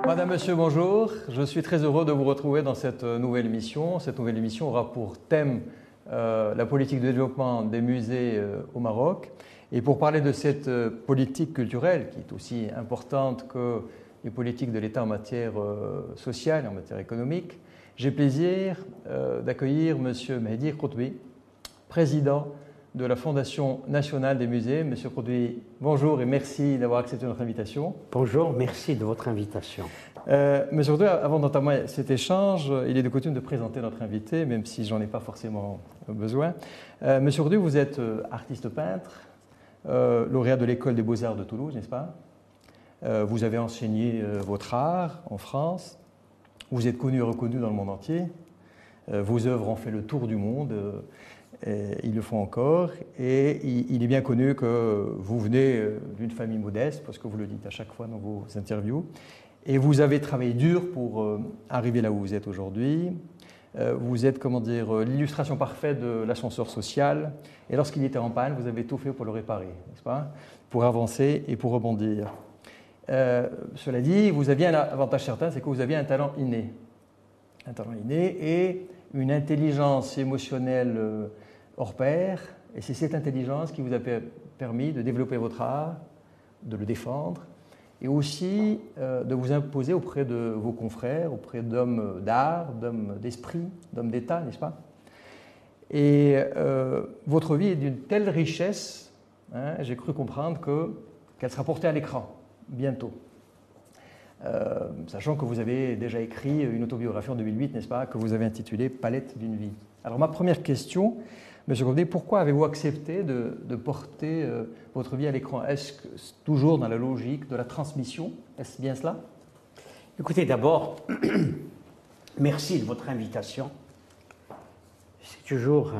Madame, Monsieur, bonjour. Je suis très heureux de vous retrouver dans cette nouvelle émission. Cette nouvelle émission aura pour thème la politique de développement des musées au Maroc. Et pour parler de cette politique culturelle, qui est aussi importante que les politiques de l'État en matière sociale et en matière économique, j'ai plaisir d'accueillir Monsieur Mehdi Khoutbi, président de la Fondation nationale des musées. Monsieur Khoutbi, bonjour et merci d'avoir accepté notre invitation. Bonjour, merci de votre invitation. Monsieur Khoutbi, avant d'entamer cet échange, il est de coutume de présenter notre invité, même si j'en ai pas forcément besoin. Monsieur Khoutbi, vous êtes artiste peintre, lauréat de l'École des Beaux-Arts de Toulouse, n'est-ce pas? Vous avez enseigné votre art en France. Vous êtes connu et reconnu dans le monde entier. Vos œuvres ont fait le tour du monde. Ils le font encore. Et il est bien connu que vous venez d'une famille modeste, parce que vous le dites à chaque fois dans vos interviews. Et vous avez travaillé dur pour arriver là où vous êtes aujourd'hui. Vous êtes, comment dire, l'illustration parfaite de l'ascenseur social. Et lorsqu'il était en panne, vous avez tout fait pour le réparer, n'est-ce pas? Pour avancer et pour rebondir. Cela dit, vous aviez un avantage certain, c'est que vous aviez un talent inné. Un talent inné et une intelligence émotionnelle hors pair. Et c'est cette intelligence qui vous a permis de développer votre art, de le défendre, et aussi de vous imposer auprès de vos confrères, auprès d'hommes d'art, d'hommes d'esprit, d'hommes d'État, n'est-ce pas? Et votre vie est d'une telle richesse, hein, j'ai cru comprendre qu'elle sera portée à l'écran bientôt. Sachant que vous avez déjà écrit une autobiographie en 2008, n'est-ce pas, que vous avez intitulée Palette d'une vie. Alors ma première question, Monsieur Khoutbi, pourquoi avez-vous accepté de porter votre vie à l'écran? Est-ce que c'est toujours dans la logique de la transmission? Est-ce bien cela? Écoutez, d'abord, merci de votre invitation. C'est toujours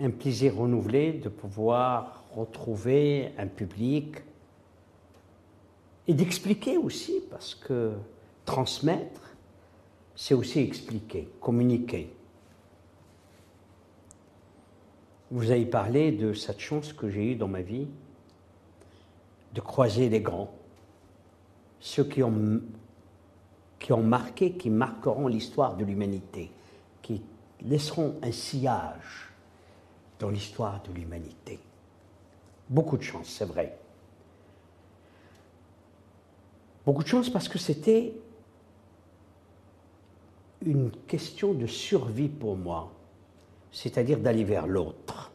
un plaisir renouvelé de pouvoir retrouver un public et d'expliquer aussi, parce que transmettre, c'est aussi expliquer, communiquer. Vous avez parlé de cette chance que j'ai eue dans ma vie de croiser les grands, ceux qui ont marqué, qui marqueront l'histoire de l'humanité, qui laisseront un sillage dans l'histoire de l'humanité. Beaucoup de chance, c'est vrai. Beaucoup de chance parce que c'était une question de survie pour moi, c'est-à-dire d'aller vers l'autre.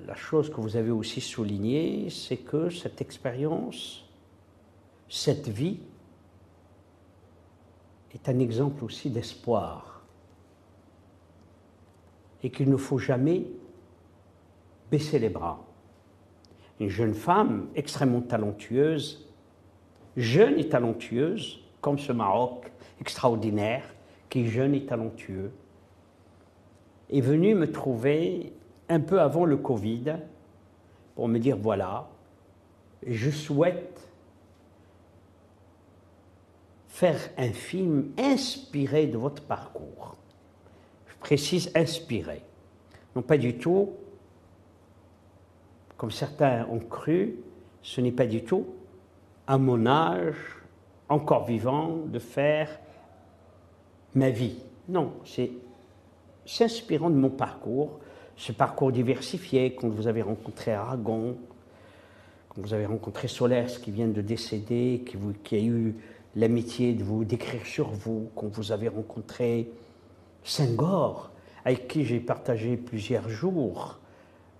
La chose que vous avez aussi soulignée, c'est que cette expérience, cette vie, est un exemple aussi d'espoir et qu'il ne faut jamais baisser les bras. Une jeune femme extrêmement talentueuse, jeune et talentueuse, comme ce Maroc extraordinaire, qui est jeune et talentueux, est venue me trouver un peu avant le Covid pour me dire voilà, je souhaite faire un film inspiré de votre parcours. Je précise inspiré, non pas du tout comme certains ont cru, ce n'est pas du tout, à mon âge, encore vivant, de faire ma vie. Non, c'est s'inspirant de mon parcours, ce parcours diversifié, quand vous avez rencontré Aragon, quand vous avez rencontré Solers qui vient de décéder, qui a eu l'amitié de vous d'écrire sur vous, quand vous avez rencontré Senghor, avec qui j'ai partagé plusieurs jours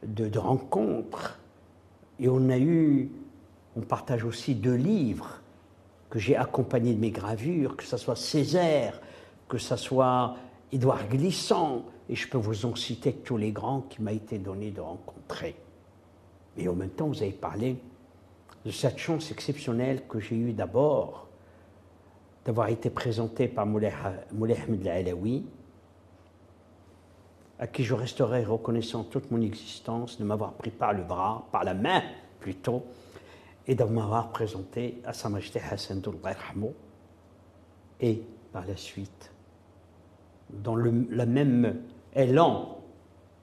de rencontres, et on partage aussi 2 livres que j'ai accompagnés de mes gravures, que ce soit Césaire, que ce soit Édouard Glissant, et je peux vous en citer tous les grands qui m'a été donné de rencontrer. Et en même temps, vous avez parlé de cette chance exceptionnelle que j'ai eue d'abord d'avoir été présenté par Moulay Ahmed Al-Alaoui, à qui je resterai reconnaissant toute mon existence de m'avoir pris par le bras, par la main plutôt, et de m'avoir présenté à Sa Majesté Hassan II, et par la suite, dans le même élan,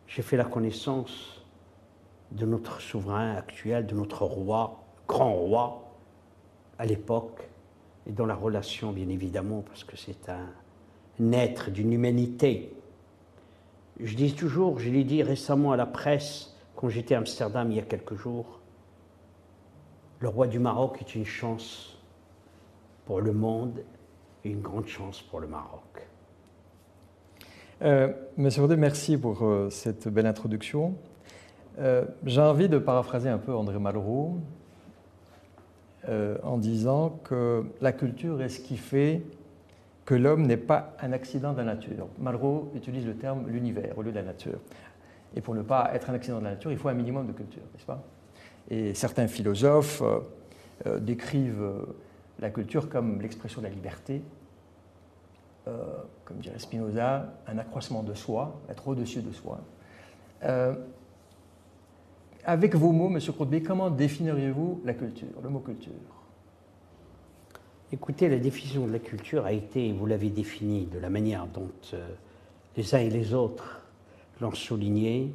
j'ai fait la connaissance de notre souverain actuel, de notre roi, grand roi, à l'époque, et dans la relation, bien évidemment, parce que c'est un être d'une humanité. Je dis toujours, je l'ai dit récemment à la presse, quand j'étais à Amsterdam il y a quelques jours, le roi du Maroc est une chance pour le monde et une grande chance pour le Maroc. Monsieur Rodet, merci pour cette belle introduction. J'ai envie de paraphraser un peu André Malraux en disant que la culture est ce qui fait que l'homme n'est pas un accident de la nature. Malraux utilise le terme l'univers au lieu de la nature. Et pour ne pas être un accident de la nature, il faut un minimum de culture, n'est-ce pas? Et certains philosophes décrivent la culture comme l'expression de la liberté, comme dirait Spinoza, un accroissement de soi, être au-dessus de soi. Avec vos mots, M. Croutby, comment définiriez-vous la culture, le mot culture? Écoutez, la définition de la culture a été, vous l'avez définie de la manière dont les uns et les autres l'ont souligné.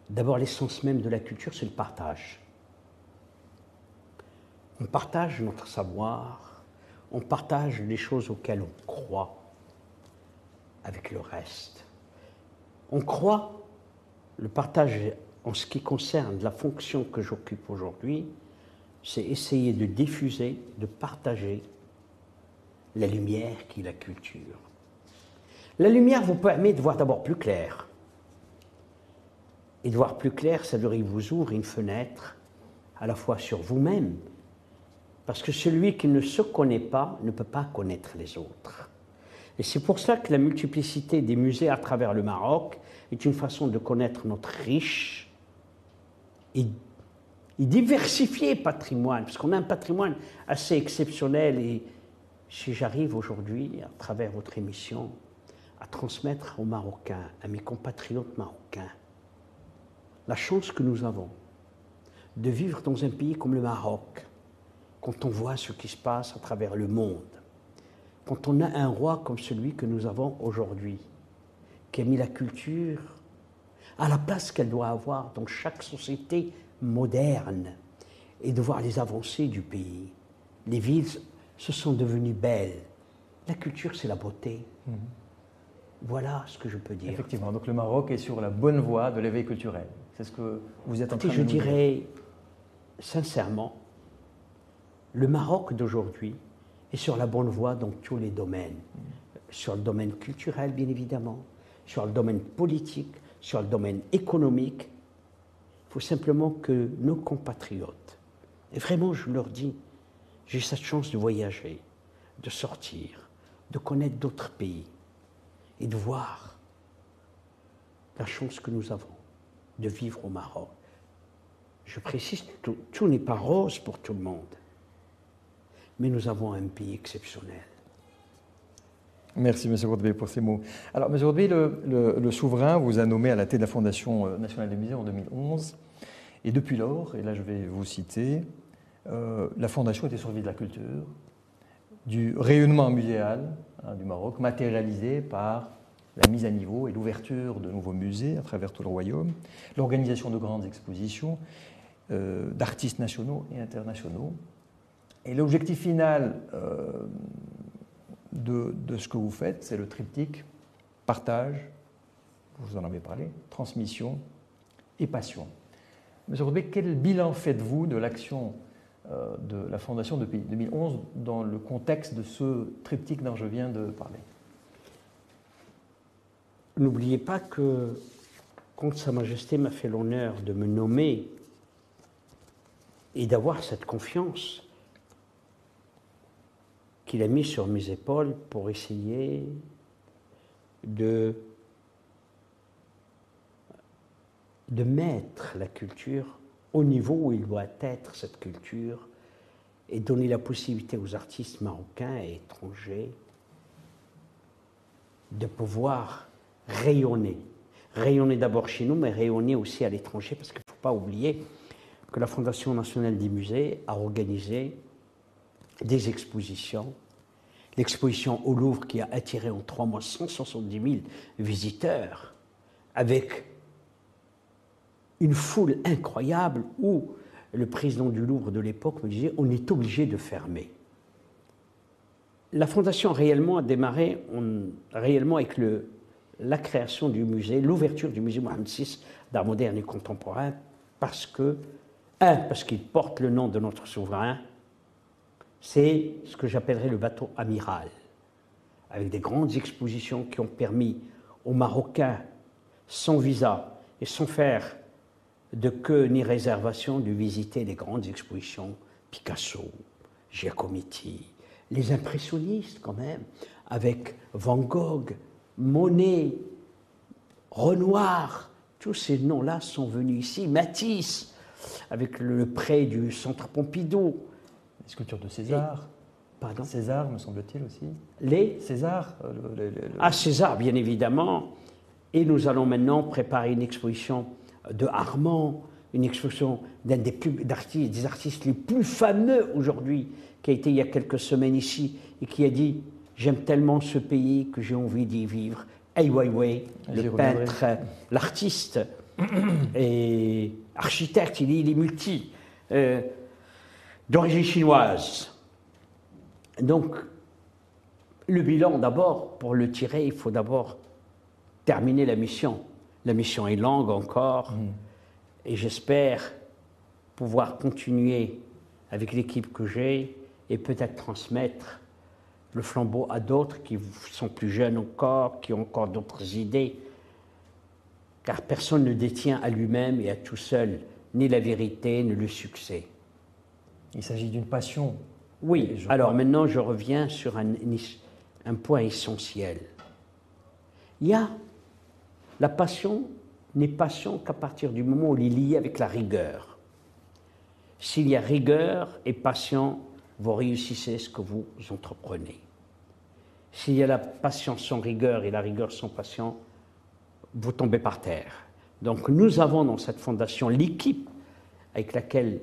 D'abord, l'essence même de la culture, c'est le partage. On partage notre savoir, on partage les choses auxquelles on croit avec le reste. On croit, le partage en ce qui concerne la fonction que j'occupe aujourd'hui, c'est essayer de diffuser, de partager la lumière qui est la culture. La lumière vous permet de voir d'abord plus clair. Et de voir plus clair, ça veut dire qu'il vous ouvre une fenêtre à la fois sur vous-même, parce que celui qui ne se connaît pas ne peut pas connaître les autres. Et c'est pour ça que la multiplicité des musées à travers le Maroc est une façon de connaître notre riche et diversifié patrimoine, parce qu'on a un patrimoine assez exceptionnel. Et si j'arrive aujourd'hui, à travers votre émission, à transmettre aux Marocains, à mes compatriotes marocains, la chance que nous avons de vivre dans un pays comme le Maroc, quand on voit ce qui se passe à travers le monde, quand on a un roi comme celui que nous avons aujourd'hui, qui a mis la culture à la place qu'elle doit avoir dans chaque société moderne, et de voir les avancées du pays. Les villes se sont devenues belles. La culture, c'est la beauté. Voilà ce que je peux dire. Effectivement, donc le Maroc est sur la bonne voie de l'éveil culturel. C'est ce que vous êtes en train de je nous dire. dirais, sincèrement, le Maroc d'aujourd'hui est sur la bonne voie dans tous les domaines. Sur le domaine culturel, bien évidemment, sur le domaine politique, sur le domaine économique. Il faut simplement que nos compatriotes, et vraiment je leur dis, j'ai cette chance de voyager, de sortir, de connaître d'autres pays et de voir la chance que nous avons de vivre au Maroc. Je précise, tout n'est pas rose pour tout le monde, mais nous avons un pays exceptionnel. Merci, M. Roudby, pour ces mots. Alors, M. Roudby, le souverain vous a nommé à la tête de la Fondation nationale des musées en 2011. Et depuis lors, et là je vais vous citer, la Fondation était survie de la culture, du rayonnement muséal du Maroc, matérialisé par la mise à niveau et l'ouverture de nouveaux musées à travers tout le royaume, l'organisation de grandes expositions d'artistes nationaux et internationaux. Et l'objectif final de ce que vous faites, c'est le triptyque partage, vous en avez parlé, transmission et passion. Monsieur Roudby, quel bilan faites-vous de l'action de la Fondation depuis 2011 dans le contexte de ce triptyque dont je viens de parler? N'oubliez pas que quand Sa Majesté m'a fait l'honneur de me nommer et d'avoir cette confiance qu'il a mis sur mes épaules pour essayer de mettre la culture au niveau où il doit être, cette culture, et donner la possibilité aux artistes marocains et étrangers de pouvoir rayonner. Rayonner d'abord chez nous, mais rayonner aussi à l'étranger, parce qu'il ne faut pas oublier que la Fondation nationale des musées a organisé des expositions. L'exposition au Louvre qui a attiré en 3 mois 170 000 visiteurs, avec une foule incroyable où le président du Louvre de l'époque me disait on est obligé de fermer. La fondation réellement a démarré réellement avec la création du musée, l'ouverture du musée Mohamed VI d'art moderne et contemporain, parce qu'il porte le nom de notre souverain, c'est ce que j'appellerais le bateau amiral, avec des grandes expositions qui ont permis aux Marocains, sans visa et sans faire de queue ni réservation, de visiter les grandes expositions, Picasso, Giacometti, les impressionnistes quand même, avec Van Gogh, Monet, Renoir, tous ces noms-là sont venus ici, Matisse, avec le prêt du Centre Pompidou. Les sculptures de César. Pardon ? César, me semble-t-il aussi. Les César. César, bien évidemment. Et nous allons maintenant préparer une exposition de Armand, une exposition d'un des artistes les plus fameux aujourd'hui, qui a été il y a quelques semaines ici, et qui a dit « J'aime tellement ce pays que j'ai envie d'y vivre ». Ai Weiwei, le peintre, l'artiste et architecte, il est multi, d'origine chinoise. Donc, le bilan, d'abord, pour le tirer, il faut d'abord terminer la mission. La mission est longue encore, et j'espère pouvoir continuer avec l'équipe que j'ai et peut-être transmettre le flambeau à d'autres qui sont plus jeunes encore, qui ont encore d'autres idées, car personne ne détient à lui-même et à tout seul ni la vérité, ni le succès. Il s'agit d'une passion. Oui, alors maintenant je reviens sur un point essentiel. La passion n'est passion qu'à partir du moment où elle est liée avec la rigueur. S'il y a rigueur et passion, vous réussissez ce que vous entreprenez. S'il y a la passion sans rigueur et la rigueur sans passion, vous tombez par terre. Donc nous avons dans cette fondation l'équipe avec laquelle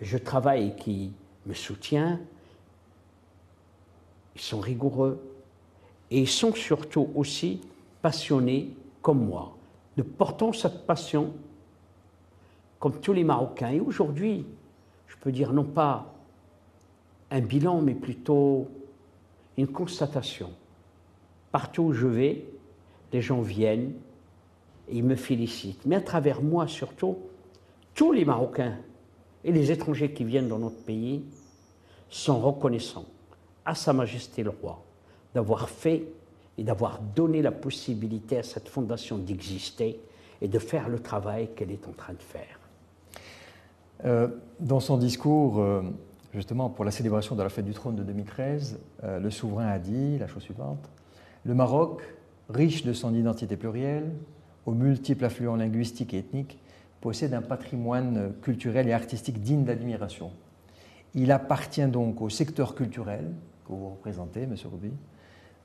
je travaille et qui me soutient. Ils sont rigoureux et ils sont surtout aussi passionnés comme moi. Nous portons cette passion comme tous les Marocains. Et aujourd'hui, je peux dire non pas un bilan, mais plutôt une constatation. Partout où je vais, les gens viennent et ils me félicitent. Mais à travers moi surtout, tous les Marocains et les étrangers qui viennent dans notre pays sont reconnaissants à Sa Majesté le Roi d'avoir fait et d'avoir donné la possibilité à cette fondation d'exister et de faire le travail qu'elle est en train de faire. Dans son discours, justement pour la célébration de la fête du trône de 2013, le souverain a dit la chose suivante: le Maroc, riche de son identité plurielle, aux multiples affluents linguistiques et ethniques, possède un patrimoine culturel et artistique digne d'admiration. Il appartient donc au secteur culturel que vous représentez, M. Roubi,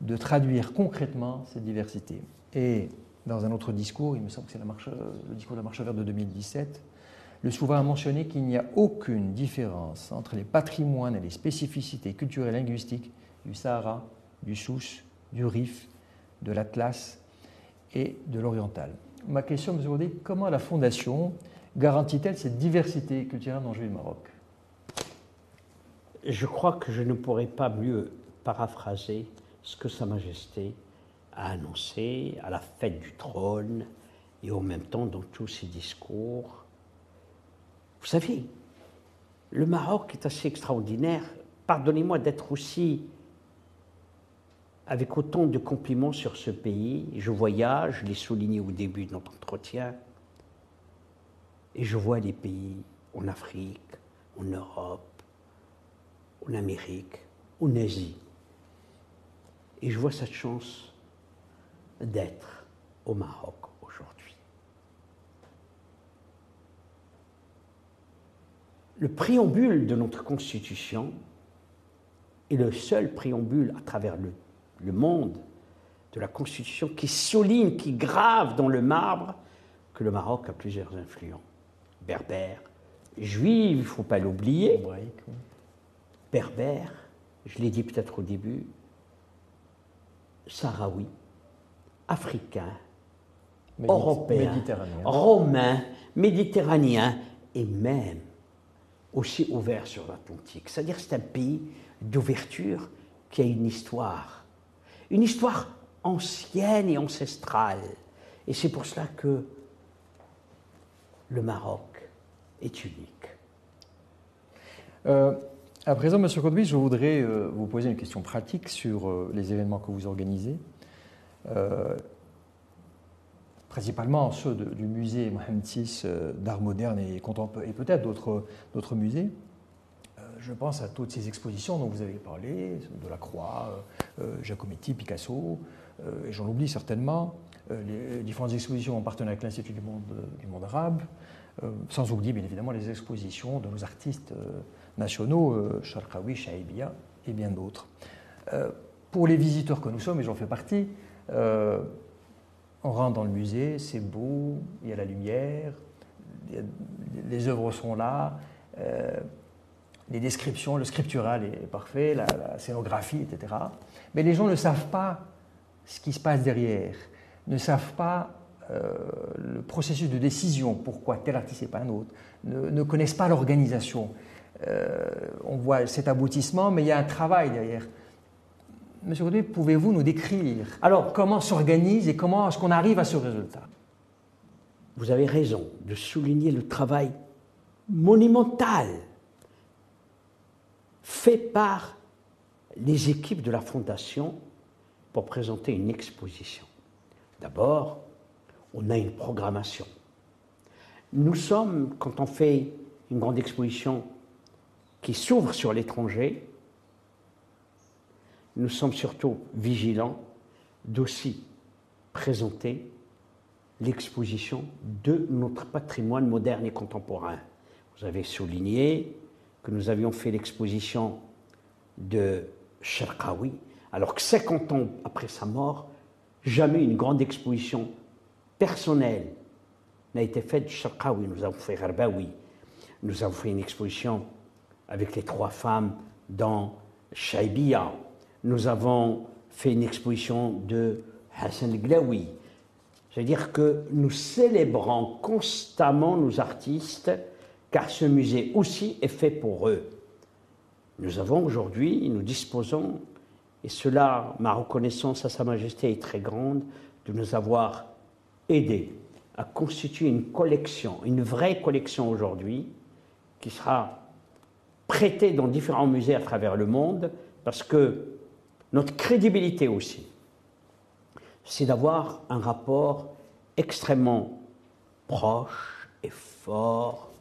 de traduire concrètement cette diversité. Et dans un autre discours, il me semble que c'est le discours de la Marche verte de 2017, le souverain a mentionné qu'il n'y a aucune différence entre les patrimoines et les spécificités culturelles et linguistiques du Sahara, du Souss, du Rif, de l'Atlas et de l'Oriental. Ma question, M. Roubi, comment la Fondation garantit-elle cette diversité culturelle dont jouit le Maroc? Je crois que je ne pourrais pas mieux paraphraser ce que Sa Majesté a annoncé à la fête du trône et en même temps dans tous ses discours. Vous savez, le Maroc est assez extraordinaire. Pardonnez-moi d'être aussi avec autant de compliments sur ce pays. Je voyage, je l'ai souligné au début de notre entretien, et je vois les pays en Afrique, en Europe, en Amérique, en Asie. Et je vois cette chance d'être au Maroc aujourd'hui. Le préambule de notre Constitution est le seul préambule à travers le monde de la Constitution qui souligne, qui grave dans le marbre que le Maroc a plusieurs influents. Berbères, juifs, il ne faut pas l'oublier. Berbères, je l'ai dit peut-être au début, Sahraouis, Africains, européen, romain, méditerranéen et même aussi ouvert sur l'Atlantique. C'est-à-dire que c'est un pays d'ouverture qui a une histoire ancienne et ancestrale. Et c'est pour cela que le Maroc est unique. À présent, M. Khodbi, je voudrais vous poser une question pratique sur les événements que vous organisez, principalement ceux du musée Mohamed VI d'art moderne et contemporain, et peut-être d'autres musées. Je pense à toutes ces expositions dont vous avez parlé, Delacroix, Giacometti, Picasso, et j'en oublie certainement, les différentes expositions en partenariat avec l'Institut du monde arabe, sans oublier bien évidemment les expositions de nos artistes nationaux, Charkaoui, Chaibia et bien d'autres. Pour les visiteurs que nous sommes, et j'en fais partie, on rentre dans le musée, c'est beau, il y a la lumière, les œuvres sont là, les descriptions, le scriptural est parfait, la scénographie, etc. Mais les gens ne savent pas ce qui se passe derrière, ne savent pas le processus de décision, pourquoi tel artiste et pas un autre, ne connaissent pas l'organisation. On voit cet aboutissement, mais il y a un travail derrière. Monsieur Khodbi, pouvez-vous nous décrire comment s'organise et comment est-ce qu'on arrive à ce résultat? Vous avez raison de souligner le travail monumental fait par les équipes de la Fondation pour présenter une exposition. D'abord, on a une programmation. Nous sommes, quand on fait une grande exposition qui s'ouvre sur l'étranger, nous sommes surtout vigilants d'aussi présenter l'exposition de notre patrimoine moderne et contemporain. Vous avez souligné que nous avions fait l'exposition de Charkaoui, alors que 50 ans après sa mort, jamais une grande exposition personnelle n'a été faite de Charkaoui. Nous avons fait Gharbaoui, nous avons fait une exposition avec les 3 femmes dans Chaibia, nous avons fait une exposition de Hassan Glaoui. C'est-à-dire que nous célébrons constamment nos artistes, car ce musée aussi est fait pour eux. Nous avons aujourd'hui, nous disposons, et cela, ma reconnaissance à Sa Majesté est très grande, de nous avoir aidés à constituer une collection, une vraie collection aujourd'hui, qui sera prêtée dans différents musées à travers le monde, parce que notre crédibilité aussi, c'est d'avoir un rapport extrêmement proche et fort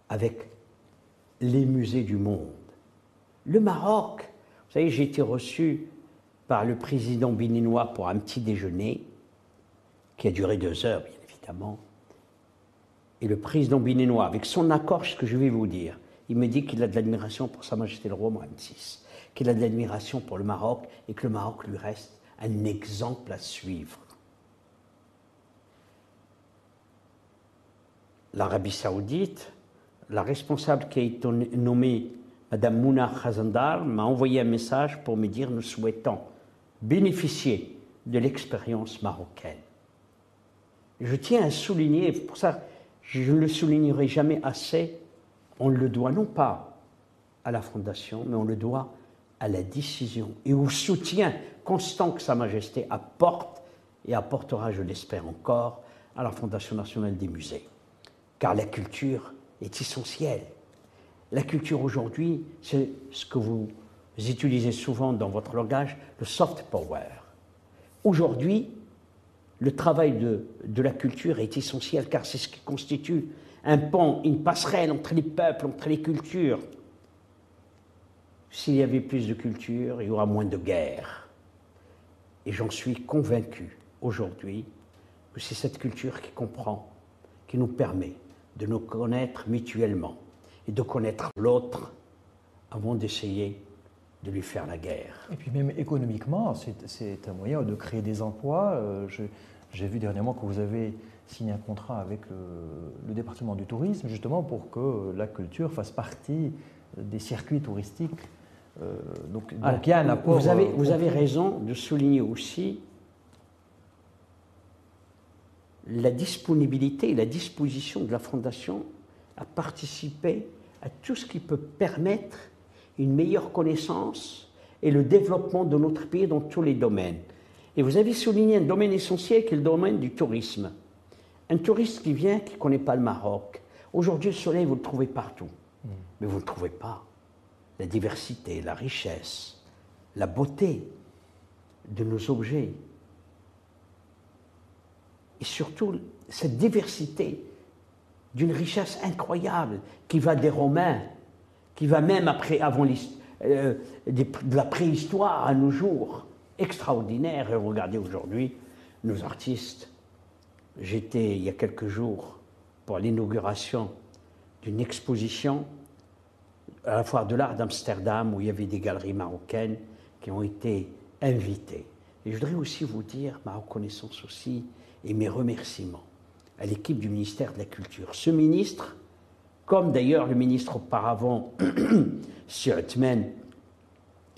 avec les musées du monde. Le Maroc, vous savez, j'ai été reçu par le président béninois pour un petit déjeuner qui a duré 2 heures, bien évidemment. Et le président béninois, avec son accord, ce que je vais vous dire, il me dit qu'il a de l'admiration pour Sa Majesté le Roi Mohamed VI, qu'il a de l'admiration pour le Maroc et que le Maroc lui reste un exemple à suivre. L'Arabie Saoudite, la responsable qui a été nommée Madame Mouna Khazandar m'a envoyé un message pour me dire nous souhaitons bénéficier de l'expérience marocaine. Je tiens à souligner, pour ça je ne le soulignerai jamais assez, on le doit non pas à la Fondation, mais on le doit à la décision et au soutien constant que Sa Majesté apporte et apportera, je l'espère encore, à la Fondation nationale des musées. Car la culture est essentielle. La culture aujourd'hui, c'est ce que vous utilisez souvent dans votre langage, le soft power. Aujourd'hui, le travail de la culture est essentiel car c'est ce qui constitue un pont, une passerelle entre les peuples, entre les cultures. S'il y avait plus de culture, il y aura moins de guerre. Et j'en suis convaincu aujourd'hui que c'est cette culture qui comprend, qui nous permet de nous connaître mutuellement et de connaître l'autre avant d'essayer de lui faire la guerre. Et puis même économiquement, c'est un moyen de créer des emplois. J'ai vu dernièrement que vous avez signé un contrat avec le département du tourisme, justement pour que la culture fasse partie des circuits touristiques. Donc il y a un apport. Vous avez raison de souligner aussi la disponibilité et la disposition de la Fondation à participer à tout ce qui peut permettre une meilleure connaissance et le développement de notre pays dans tous les domaines. Et vous avez souligné un domaine essentiel qui est le domaine du tourisme. Un touriste qui vient, qui ne connaît pas le Maroc. Aujourd'hui, le soleil, vous le trouvez partout. Mais vous ne le trouvez pas. La diversité, la richesse, la beauté de nos objets. Et surtout, cette diversité d'une richesse incroyable qui va des Romains, qui va même avant de la préhistoire à nos jours. Extraordinaire. Et regardez aujourd'hui nos artistes. J'étais il y a quelques jours pour l'inauguration d'une exposition à la Foire de l'Art d'Amsterdam où il y avait des galeries marocaines qui ont été invitées. Et je voudrais aussi vous dire ma reconnaissance aussi et mes remerciements à l'équipe du ministère de la Culture. Ce ministre, comme d'ailleurs le ministre auparavant, Sir Othman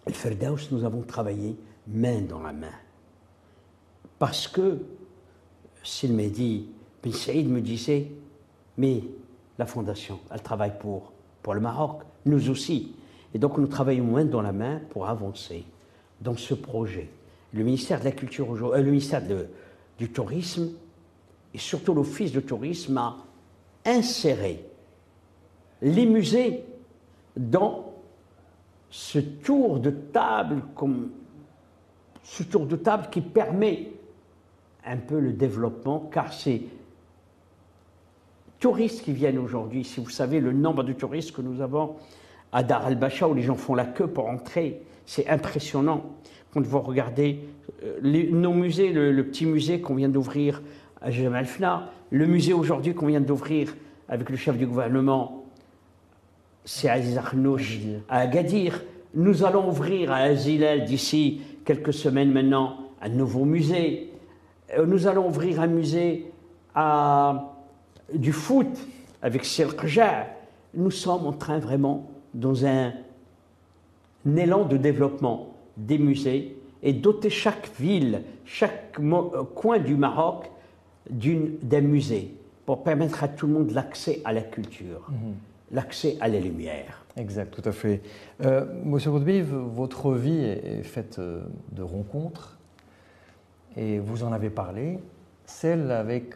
El-Ferdaous, nous avons travaillé main dans la main. Parce que s'il m'a dit, Ben Saïd me disait, mais la Fondation, elle travaille pour le Maroc, nous aussi. Et donc nous travaillons main dans la main pour avancer dans ce projet. Le ministère de la Culture, le ministère du Tourisme, et surtout l'Office de tourisme, a inséré les musées dans ce tour de table qui permet un peu le développement, car ces touristes qui viennent aujourd'hui, si vous savez le nombre de touristes que nous avons à Dar el-Bacha, où les gens font la queue pour entrer, c'est impressionnant. Quand vous regardez nos musées, le petit musée qu'on vient d'ouvrir à Jemaa el-Fna, le musée aujourd'hui qu'on vient d'ouvrir avec le chef du gouvernement, c'est Aziz Akhnouch à Agadir. Nous allons ouvrir à Azilel d'ici quelques semaines maintenant un nouveau musée. Nous allons ouvrir un musée du foot avec Serkja. Nous sommes en train vraiment dans un élan de développement des musées et doter chaque ville, chaque coin du Maroc d'un musée pour permettre à tout le monde l'accès à la culture, l'accès à la lumière. Exact, tout à fait. Monsieur Roudbiv, votre vie est faite de rencontres et vous en avez parlé, celle avec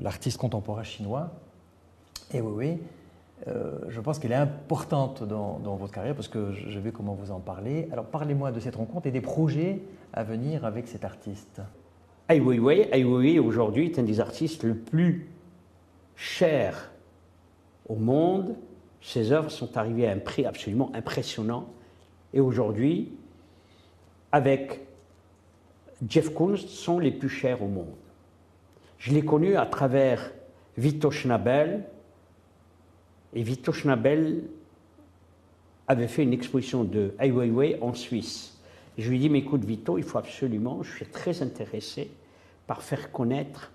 l'artiste contemporain chinois. Et oui, je pense qu'elle est importante dans votre carrière parce que je vais comment vous en parler. Alors parlez-moi de cette rencontre et des projets à venir avec cet artiste. Ai Weiwei aujourd'hui est un des artistes le plus chers au monde. Ses œuvres sont arrivées à un prix absolument impressionnant. Et aujourd'hui, avec Jeff Koons, sont les plus chers au monde. Je l'ai connu à travers Vito Schnabel. Et Vito Schnabel avait fait une exposition de Ai Weiwei en Suisse. Et je lui ai dit, mais écoute Vito, il faut absolument, je suis très intéressé par faire connaître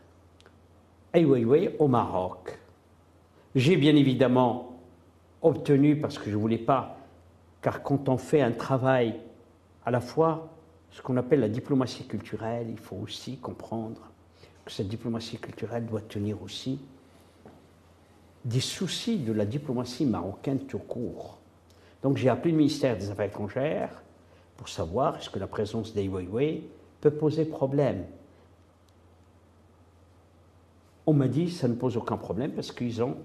Ai Weiwei au Maroc. J'ai bien évidemment obtenu, parce que je ne voulais pas, car quand on fait un travail à la fois ce qu'on appelle la diplomatie culturelle, il faut aussi comprendre que cette diplomatie culturelle doit tenir aussi des soucis de la diplomatie marocaine tout court. Donc j'ai appelé le ministère des Affaires étrangères pour savoir est-ce que la présence d'Ai Weiwei peut poser problème. On m'a dit que ça ne pose aucun problème parce qu'ils ont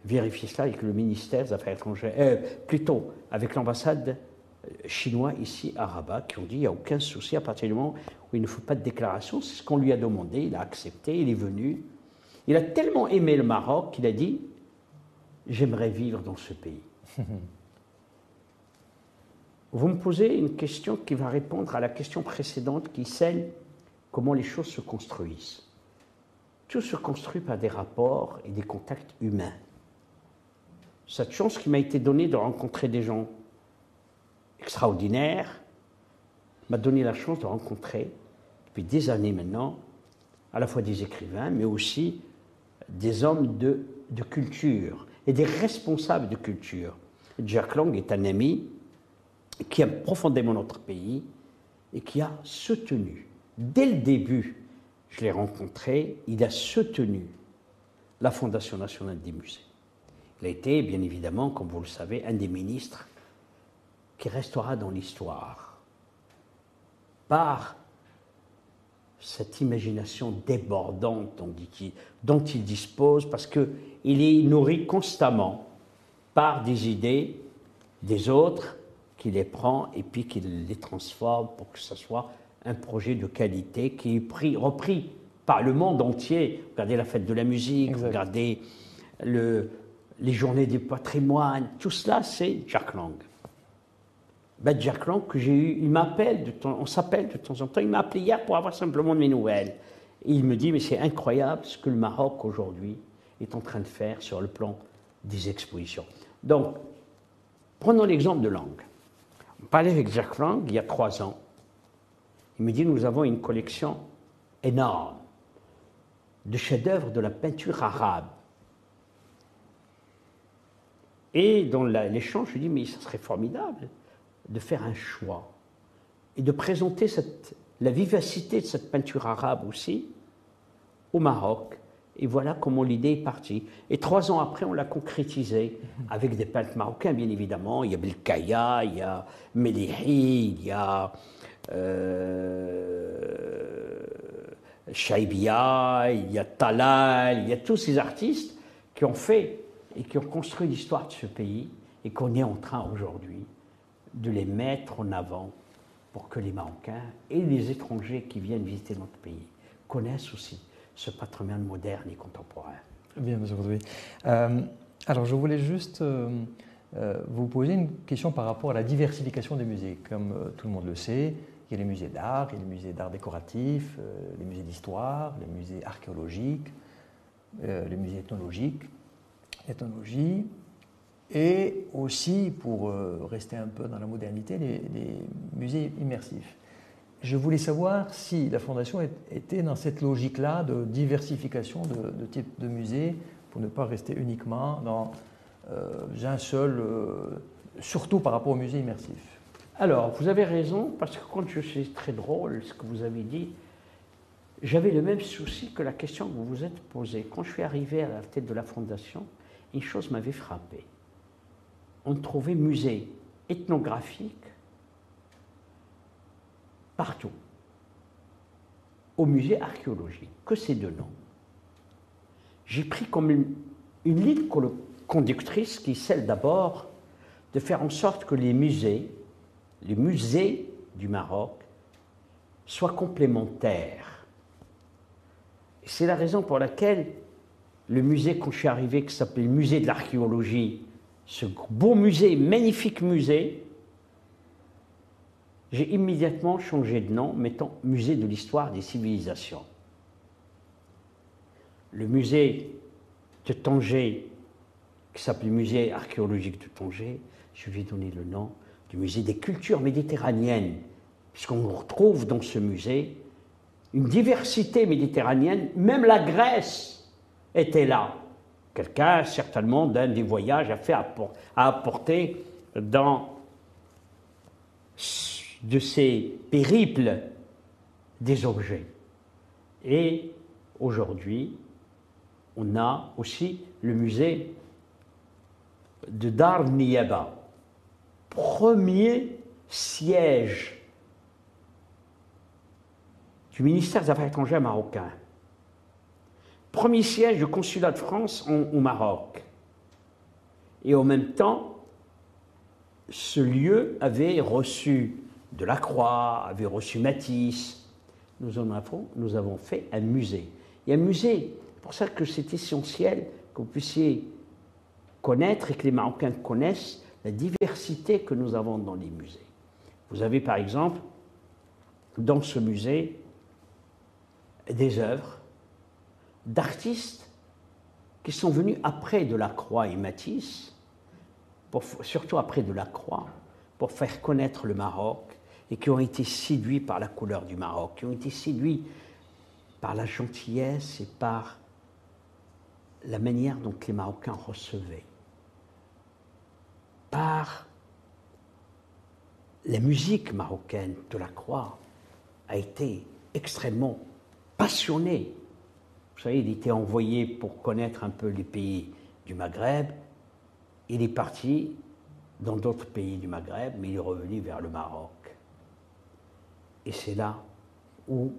vérifié cela avec le ministère des Affaires étrangères, plutôt avec l'ambassade chinoise ici à Rabat, qui ont dit qu'il n'y a aucun souci à partir du moment où il ne faut pas de déclaration. C'est ce qu'on lui a demandé, il a accepté, il est venu. Il a tellement aimé le Maroc qu'il a dit « j'aimerais vivre dans ce pays ». Vous me posez une question qui va répondre à la question précédente qui est celle « comment les choses se construisent ». Tout se construit par des rapports et des contacts humains. Cette chance qui m'a été donnée de rencontrer des gens extraordinaires m'a donné la chance de rencontrer, depuis des années maintenant, à la fois des écrivains, mais aussi des hommes de culture et des responsables de culture. Jack Lang est un ami qui aime profondément notre pays et qui a soutenu, dès le début, je l'ai rencontré, il a soutenu la Fondation nationale des musées. Il a été, bien évidemment, comme vous le savez, un des ministres qui restera dans l'histoire par cette imagination débordante dont il dispose, parce qu'il est nourri constamment par des idées des autres, qui les prend et puis qui les transforme pour que ce soit un projet de qualité qui est repris par le monde entier. Regardez la fête de la musique, Exact. regardez les journées du patrimoine, tout cela c'est Jack Lang. Ben Jack Lang, que j'ai eu, on s'appelle de temps en temps, il m'a appelé hier pour avoir simplement de mes nouvelles. Et il me dit, mais c'est incroyable ce que le Maroc aujourd'hui est en train de faire sur le plan des expositions. Donc, prenons l'exemple de Lang. On parlait avec Jack Lang il y a 3 ans. Il me dit, nous avons une collection énorme de chefs-d'œuvre de la peinture arabe. Et dans l'échange, je lui dis, mais ça serait formidable de faire un choix et de présenter la vivacité de cette peinture arabe aussi au Maroc. Et voilà comment l'idée est partie. Et 3 ans après, on l'a concrétisé avec des peintres marocains, bien évidemment. Il y a Belkaya, il y a Melihi, il y a Chaibia, il y a Talal, il y a tous ces artistes qui ont fait et qui ont construit l'histoire de ce pays et qu'on est en train aujourd'hui de les mettre en avant pour que les Marocains et les étrangers qui viennent visiter notre pays connaissent aussi ce patrimoine moderne et contemporain. Bien, M. Bourdouis. Alors, je voulais juste vous poser une question par rapport à la diversification des musées. Comme tout le monde le sait, il y a les musées d'art, il y a les musées d'art décoratif, les musées d'histoire, les musées archéologiques, les musées ethnologiques, ethnologie, et aussi, pour rester un peu dans la modernité, les musées immersifs. Je voulais savoir si la Fondation était dans cette logique-là de diversification de types de musées pour ne pas rester uniquement dans un seul, surtout par rapport aux musées immersifs. Alors, vous avez raison, parce que quand c'est très drôle ce que vous avez dit, j'avais le même souci que la question que vous vous êtes posée. Quand je suis arrivé à la tête de la Fondation, une chose m'avait frappé. On trouvait musées ethnographiques partout. Au musée archéologique, que ces 2 noms. J'ai pris comme une ligne conductrice qui est celle d'abord de faire en sorte que les musées du Maroc soient complémentaires. C'est la raison pour laquelle le musée, quand je suis arrivé, qui s'appelait le musée de l'archéologie, ce beau musée, magnifique musée, j'ai immédiatement changé de nom, mettant musée de l'histoire des civilisations. Le musée de Tanger, qui s'appelait musée archéologique de Tanger, je lui ai donné le nom du musée des cultures méditerranéennes, puisqu'on retrouve dans ce musée une diversité méditerranéenne, même la Grèce était là. Quelqu'un, certainement, d'un des voyages a apporté dans de ces périples des objets. Et aujourd'hui, on a aussi le musée de Dar Niyaba, premier siège du ministère des Affaires étrangères marocain, premier siège du consulat de France au Maroc. Et en même temps, ce lieu avait reçu Delacroix, avait reçu Matisse. Nous avons fait un musée. Et un musée, c'est pour ça que c'est essentiel que vous puissiez connaître et que les Marocains connaissent la diversité que nous avons dans les musées. Vous avez par exemple, dans ce musée, des œuvres d'artistes qui sont venus après Delacroix et Matisse, surtout après Delacroix, pour faire connaître le Maroc, et qui ont été séduits par la couleur du Maroc, qui ont été séduits par la gentillesse et par la manière dont les Marocains recevaient, par la musique marocaine. Delacroix a été extrêmement passionné. Vous savez, il était envoyé pour connaître un peu les pays du Maghreb. Il est parti dans d'autres pays du Maghreb, mais il est revenu vers le Maroc. Et c'est là où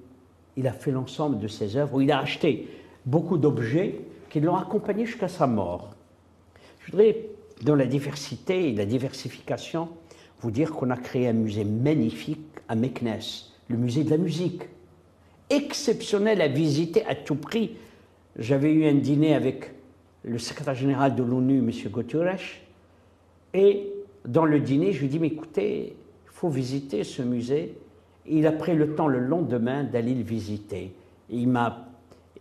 il a fait l'ensemble de ses œuvres, où il a acheté beaucoup d'objets qui l'ont accompagné jusqu'à sa mort. Je voudrais, dans la diversité et la diversification, vous dire qu'on a créé un musée magnifique à Meknès, le musée de la musique. Exceptionnel à visiter à tout prix. J'avais eu un dîner avec le secrétaire général de l'ONU, M. Guterres, et dans le dîner, je lui ai dit, mais écoutez, il faut visiter ce musée. Et il a pris le temps le lendemain d'aller le visiter. Et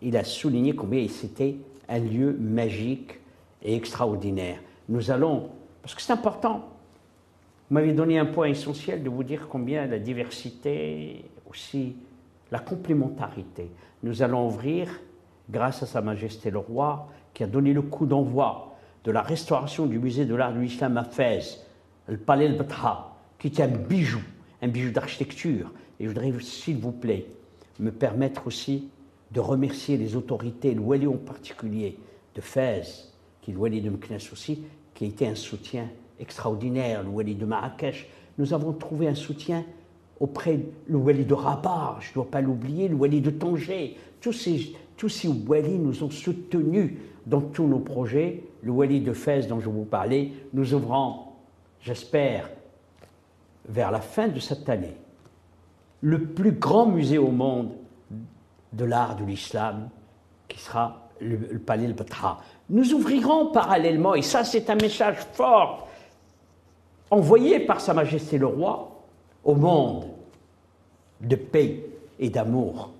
il a souligné combien c'était un lieu magique et extraordinaire. Nous allons, parce que c'est important, vous m'avez donné un point essentiel de vous dire combien la diversité, aussi la complémentarité. Nous allons ouvrir, grâce à Sa Majesté le Roi, qui a donné le coup d'envoi de la restauration du musée de l'art de l'islam à Fès, le Palais el-Batha, qui est un bijou d'architecture. Et je voudrais, s'il vous plaît, me permettre aussi de remercier les autorités, le Wali en particulier de Fès, qui est le Wali de Meknès aussi, qui a été un soutien extraordinaire, le Wali de Marrakech. Nous avons trouvé un soutien auprès du Wali de Rabat, je ne dois pas l'oublier, le Wali de Tanger. Tous ces Walis nous ont soutenus dans tous nos projets. Le Wali de Fès dont je vous parlais, nous ouvrons, j'espère, vers la fin de cette année, le plus grand musée au monde de l'art de l'islam, qui sera le Palais el-Batha. Nous ouvrirons parallèlement, et ça c'est un message fort, envoyé par Sa Majesté le Roi au monde, de paix et d'amour,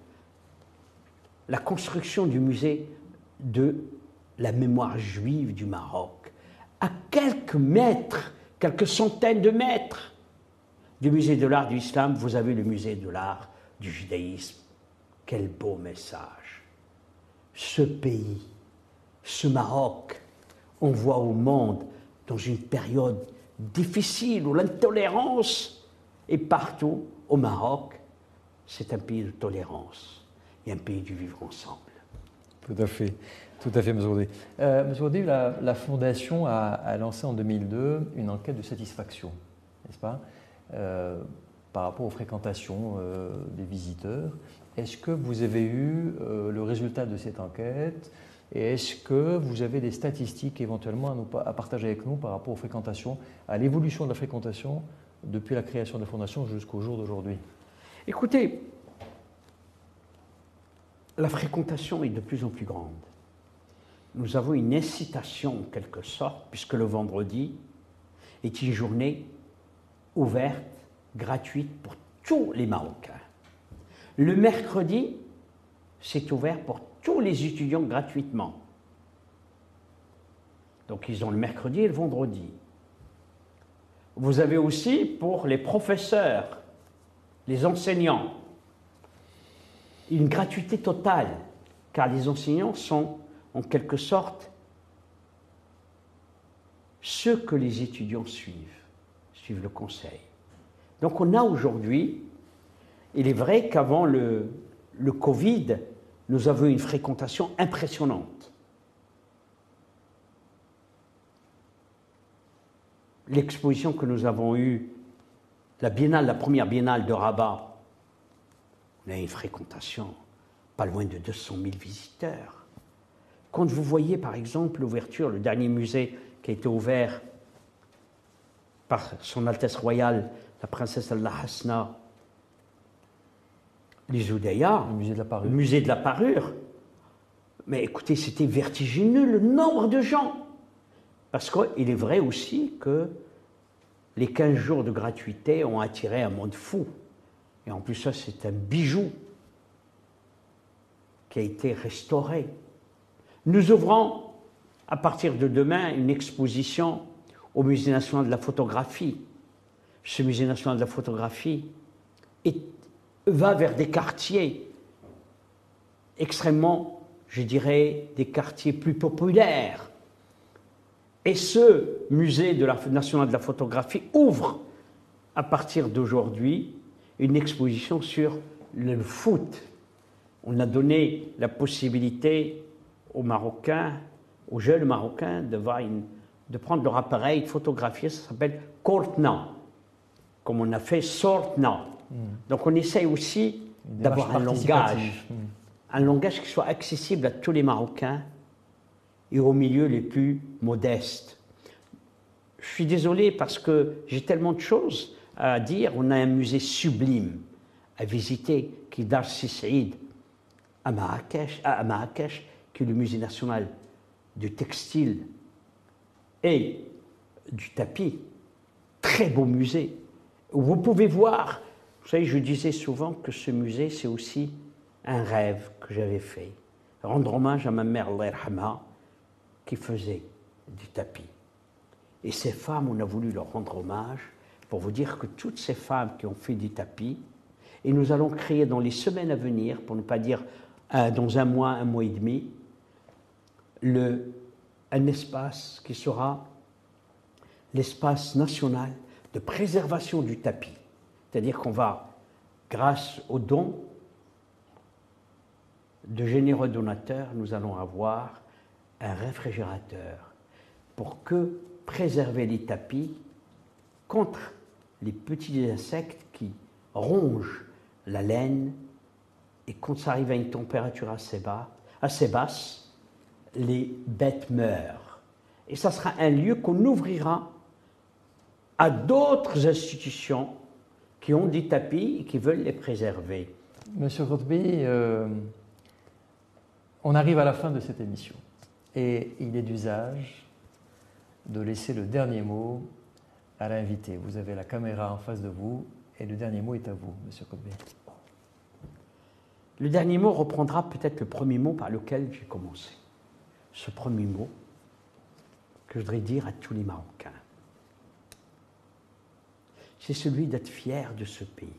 la construction du musée de la mémoire juive du Maroc, à quelques mètres, quelques centaines de mètres du musée de l'art de l'islam, vous avez le musée de l'art du judaïsme. Quel beau message. Ce pays, ce Maroc, on voit au monde dans une période difficile où l'intolérance est partout. Au Maroc, c'est un pays de tolérance et un pays du vivre ensemble. Tout à fait, M. Oudé. M. Oudé, la Fondation a lancé en 2002 une enquête de satisfaction, n'est-ce pas, par rapport aux fréquentations des visiteurs. Est-ce que vous avez eu le résultat de cette enquête et est-ce que vous avez des statistiques éventuellement à partager avec nous par rapport aux fréquentations, à l'évolution de la fréquentation depuis la création de la Fondation jusqu'au jour d'aujourd'hui? Écoutez, la fréquentation est de plus en plus grande. Nous avons une incitation en quelque sorte, puisque le vendredi est une journée ouverte, gratuite pour tous les Marocains. Le mercredi, c'est ouvert pour tous les étudiants gratuitement. Donc ils ont le mercredi et le vendredi. Vous avez aussi pour les professeurs, les enseignants, une gratuité totale, car les enseignants sont en quelque sorte ceux que les étudiants suivent le conseil. Donc on a aujourd'hui, il est vrai qu'avant le Covid, nous avons une fréquentation impressionnante. L'exposition que nous avons eue, la première biennale de Rabat, on a une fréquentation pas loin de 200 000 visiteurs. Quand vous voyez par exemple l'ouverture, le dernier musée qui a été ouvert par Son Altesse Royale, la princesse Allah Hasna, les Oudaya, le musée de la parure. Mais écoutez, c'était vertigineux le nombre de gens. Parce qu'il est vrai aussi que les 15 jours de gratuité ont attiré un monde fou. Et en plus, ça, c'est un bijou qui a été restauré. Nous ouvrons, à partir de demain, une exposition au Musée national de la photographie. Ce Musée national de la photographie va vers des quartiers extrêmement, je dirais, des quartiers plus populaires. Et ce Musée national de la photographie ouvre, à partir d'aujourd'hui, une exposition sur le foot, On a donné la possibilité aux Marocains, aux jeunes Marocains, de prendre leur appareil, de photographier. Ça s'appelle Kortna, comme on a fait Sortna. Donc on essaye aussi d'avoir un langage qui soit accessible à tous les Marocains et aux milieux les plus modestes. Je suis désolé parce que j'ai tellement de choses à dire. On a un musée sublime à visiter qui est Dar Saïd à Marrakech, qui est le musée national du textile et du tapis. Très beau musée. Vous pouvez voir, vous savez, je disais souvent que ce musée, c'est aussi un rêve que j'avais fait. Rendre hommage à ma mère, Allah yarhamha, qui faisait du tapis. Et ces femmes, on a voulu leur rendre hommage pour vous dire que toutes ces femmes qui ont fait du tapis, et nous allons créer dans les semaines à venir, pour ne pas dire dans un mois et demi, un espace qui sera l'espace national de préservation du tapis. C'est-à-dire qu'on va, grâce aux dons de généreux donateurs, nous allons avoir un réfrigérateur pour préserver les tapis contre les petits insectes qui rongent la laine, et quand ça arrive à une température assez basse, les bêtes meurent. Et ça sera un lieu qu'on ouvrira à d'autres institutions qui ont des tapis et qui veulent les préserver. Monsieur Khotbi, on arrive à la fin de cette émission et il est d'usage de laisser le dernier mot à l'invité. Vous avez la caméra en face de vous et le dernier mot est à vous, Monsieur Khotbi. Le dernier mot reprendra peut-être le premier mot par lequel j'ai commencé. Ce premier mot que je voudrais dire à tous les Marocains, c'est celui d'être fier de ce pays.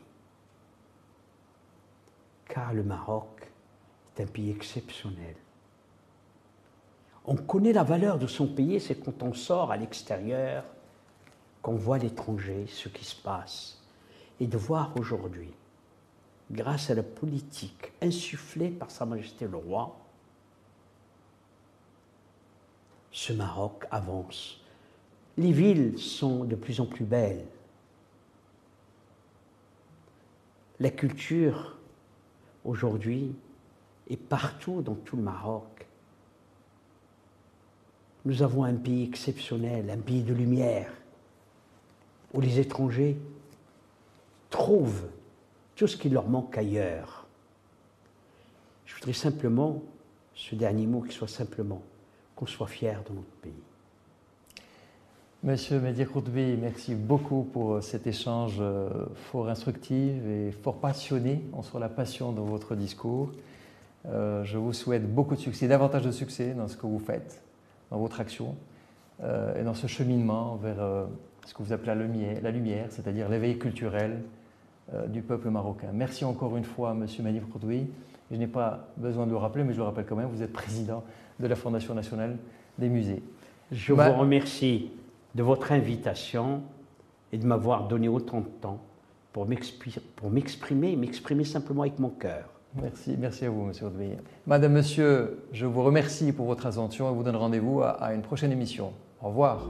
Car le Maroc est un pays exceptionnel. On connaît la valeur de son pays, c'est quand on sort à l'extérieur, qu'on voit l'étranger, ce qui se passe. Et de voir aujourd'hui, grâce à la politique insufflée par Sa Majesté le Roi, ce Maroc avance. Les villes sont de plus en plus belles. La culture, aujourd'hui, est partout dans tout le Maroc. Nous avons un pays exceptionnel, un pays de lumière, où les étrangers trouvent tout ce qui leur manque ailleurs. Je voudrais simplement, ce dernier mot, qui soit simplement qu'on soit fiers de notre pays. Monsieur Mehdi Khotbi, merci beaucoup pour cet échange fort instructif et fort passionné. On sent la passion dans votre discours. Je vous souhaite beaucoup de succès, davantage de succès dans ce que vous faites, dans votre action et dans ce cheminement vers ce que vous appelez la lumière, c'est-à-dire l'éveil culturel du peuple marocain. Merci encore une fois, Monsieur Mehdi Khotbi. Je n'ai pas besoin de le rappeler, mais je le rappelle quand même, vous êtes président de la Fondation nationale des musées. Je vous remercie de votre invitation et de m'avoir donné autant de temps pour m'exprimer simplement avec mon cœur. Merci à vous, Monsieur Khotbi. Madame, Monsieur, je vous remercie pour votre attention et vous donne rendez-vous à une prochaine émission. Au revoir.